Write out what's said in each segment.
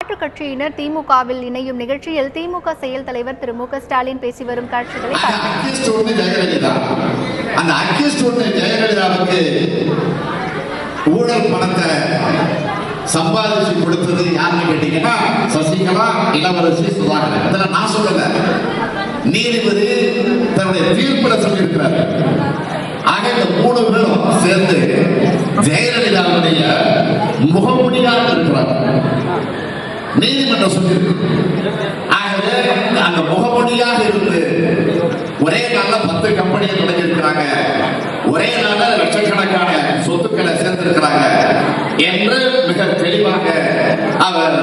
மாற்றுக் கட்சியினர் திமுகவில் இணையும் நிகழ்ச்சியில் திமுக செயல் தலைவர் திரு மு க ஸ்டாலின் பேசி வரும் காட்சிகளை ஊழல் பணத்தை சம்பாதிச்சு கொடுத்தது யாருன்னு கேட்டீங்கன்னா சசிகலா, இளவரசி, சுதாகர். இதெல்லாம் நான் சொல்லல, நீதிபதி தன்னுடைய தீர்ப்புல சொல்லியிருக்கிறார். ஆக இந்த 3 பேரும் சேர்ந்து ஜெயலலிதாவுடைய முகமுடியாக இருக்கிறார், நீதிமன்றம் சொல்லியிருக்கு. ஆகவே அந்த முகமுடியாக இருந்து ஒரே நாள்ல 10 கம்பெனியை தொடங்கியிருக்கிறாங்க, ஒரே நாள்ல லட்சக்கணக்கான சொத்துக்களை சேர்ந்திருக்கிறாங்க என்று மிக தெளிவாக அவர்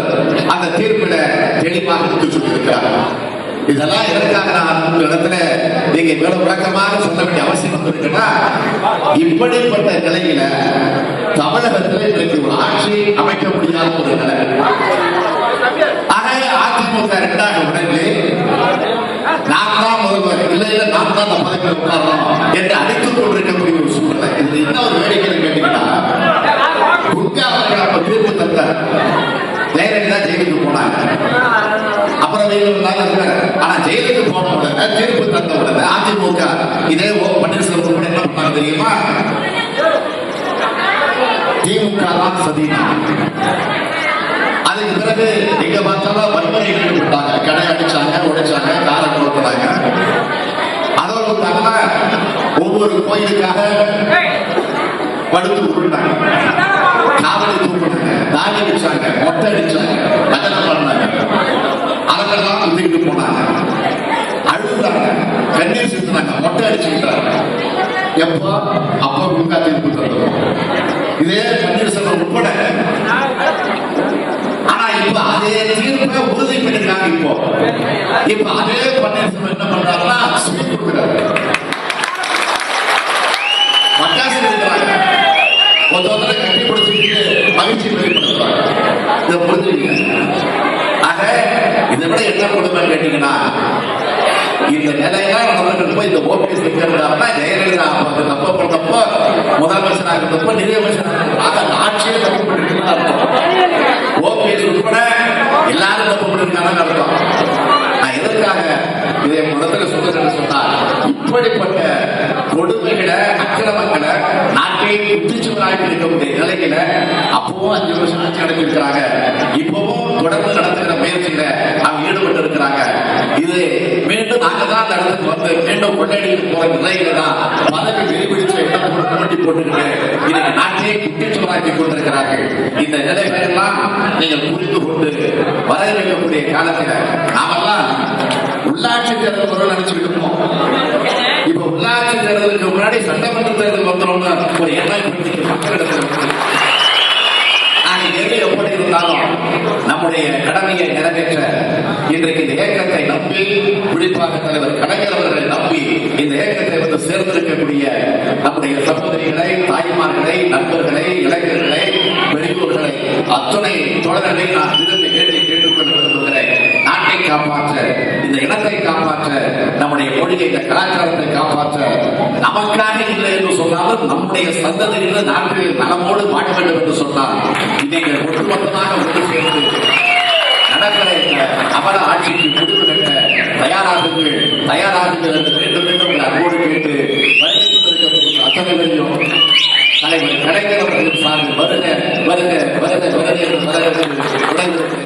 அந்த தீர்ப்பில தெளிவாக எடுத்து சொல்லியிருக்கிறார். இதெல்லாம் எதற்காக நான் உங்க இடத்துல நீங்க இவ்வளவு விளக்கமாக சொல்ல வேண்டிய அவசியம் வந்திருக்குன்னா, இப்படிப்பட்ட நிலையில தமிழகத்தில் இன்றைக்கு ஒரு ஆட்சி அமைக்க முடியாத ஒரு நிலை. ஆக அதிமுக 2ஆக உடனே நான் தான் முதல்வர், இல்லை நான் தான் அந்த பதவியில் உட்காரணும் என்று அடித்துக் கொண்டிருக்கக்கூடிய ஒரு சூழ்நிலை. இது என்ன ஒரு வேடிக்கை கேட்டீங்கன்னா, குங்கா அவர்கள் அப்ப தீர்ப்பு தந்த ஜெயலலிதா ஜெயிலுக்கு போனாங்க, அப்புறம் ஆனா ஜெயிலுக்கு போன உடனே தீர்ப்பு தந்த உடனே அதிமுக இதே பன்னீர்செல்வம் கூட என்ன பண்ணாங்க தெரியுமா? திமுக தான் சதினா. அதுக்கு பிறகு எங்க பார்த்தாலும் வன்முறை ஈடுபட்டாங்க, கடை அடிச்சாங்க, உடைச்சாங்க, காரை கொடுத்தாங்க. அதோடு ஒவ்வொரு கோயிலுக்காக படுத்து உருண்டாங்க, காவலை தூக்கினாங்க, தாடி அடிச்சாங்க, மொட்டை அடிச்சாங்க, கட்டணம் பண்ணாங்க, அதெல்லாம் தூக்கிட்டு போனாங்க, அழுகுறாங்க, கண்ணீர் சிந்துறாங்க, மொட்டை அடிச்சுக்கிட்டாங்க. எப்போ அப்போ குங்கா தீர்ப்பு தந்தோம், இதே பன்னீர்செல்வம் உட்பட. ஆனா இப்ப அதே தீர்ப்பை உறுதி பண்ணிருக்காங்க. இப்ப அதே பன்னீர்செல்வம் என்ன பண்றாருன்னா, பட்டாசு இருக்கிறாங்க, ஒருத்தரை கட்டி பிடிச்சிட்டு மகிழ்ச்சி வெளிப்படுத்துறாங்க. இதை புரிஞ்சுக்கீங்க. ஆக இதை விட என்ன கொடுமை கேட்டீங்கன்னா, இந்த நிலையெல்லாம் நடந்துட்டு போய் இந்த ஓபிஎஸ் இருக்கிறதா ஜெயலலிதா தப்பு பண்ணப்போ, முதலமைச்சராக இருந்தப்போ, நிதியமைச்சராக ஆட்சியே தப்பு பண்ணிருக்காங்க. ஓபிஎஸ் உட்பட எல்லாரும் தப்பு பண்ணிருக்காங்க அர்த்தம். நான் எதற்காக இதை முதல்ல சொல்றேன்னு சொன்னால், இப்படிப்பட்ட கொடுமைகளை, அக்கிரமங்களை நாட்டை குட்டிச்சுவராக இருக்கக்கூடிய நிலையில அப்பவும் 5 வருஷம் ஆட்சி நடத்திருக்கிறாங்க, இப்பவும் தொடர்ந்து நடத்துகிற முயற்சியில அவங்க ஈடுபட்டு இருக்கிறாங்க. இது மீண்டும் நாங்க தான் அந்த இடத்துக்கு வந்து மீண்டும் கொண்டாடிட்டு போற நிலையில தான் பதவி வெளிப்பிடிச்சு எல்லாம் போட்டி போட்டுக்கிட்டு இன்னைக்கு நாட்டையே குட்டிச்சுவராக்கி கொண்டிருக்கிறார்கள். இந்த நிலைமையெல்லாம் நீங்கள் புரிந்து கொண்டு வர வைக்கக்கூடிய காலத்தில் நாமெல்லாம் உள்ளாட்சி தேர்தல் வரும் நினைச்சுட்டு இருக்கோம். இப்ப உள்ளாட்சி தேர்தலுக்கு முன்னாடி சட்டமன்ற தேர்தல் வந்துடும் ஒரு எண்ணம் மக்களிடத்தில். எது எப்படி இருந்தாலும் நம்முடைய கடமையை நிறைவேற்ற இன்றைக்கு இந்த இயக்கத்தை நம்பி, குறிப்பாக தலைவர் கலைஞர் அவர்களை நம்பி இந்த இயக்கத்தை வந்து சேர்ந்திருக்கக்கூடிய நம்முடைய சகோதரிகளை, தாய்மார்களை, நண்பர்களை, இளைஞர்களை, பெரியோர்களை, அத்துணை தோழர்களை நான் விரும்பி கேட்டுக்கொள்ள விரும்புகிறேன். நாட்டை காப்பாற்ற, இந்த இனத்தை காப்பாற்ற, நம்முடைய மொழியை, இந்த கலாச்சாரத்தை காப்பாற்ற, நமக்காக இல்லை என்று சொன்னாலும் நம்முடைய சந்ததியில் நாட்டில் நலமோடு வாழ வேண்டும் என்று சொன்னால் நீங்கள் ஒட்டுமொத்தமாக ஒன்று சேர்ந்து நடக்கிற அமர ஆட்சிக்கு முடிவு கட்ட தயாராகுங்கள் என்று மீண்டும் மீண்டும் அன்போடு கேட்டு வருகின்ற அத்தனை பேரையும் தலைவர் கலைஞர் அவர்களின் சார்பில் வருக வருக வருக வருக என்று வரவேற்று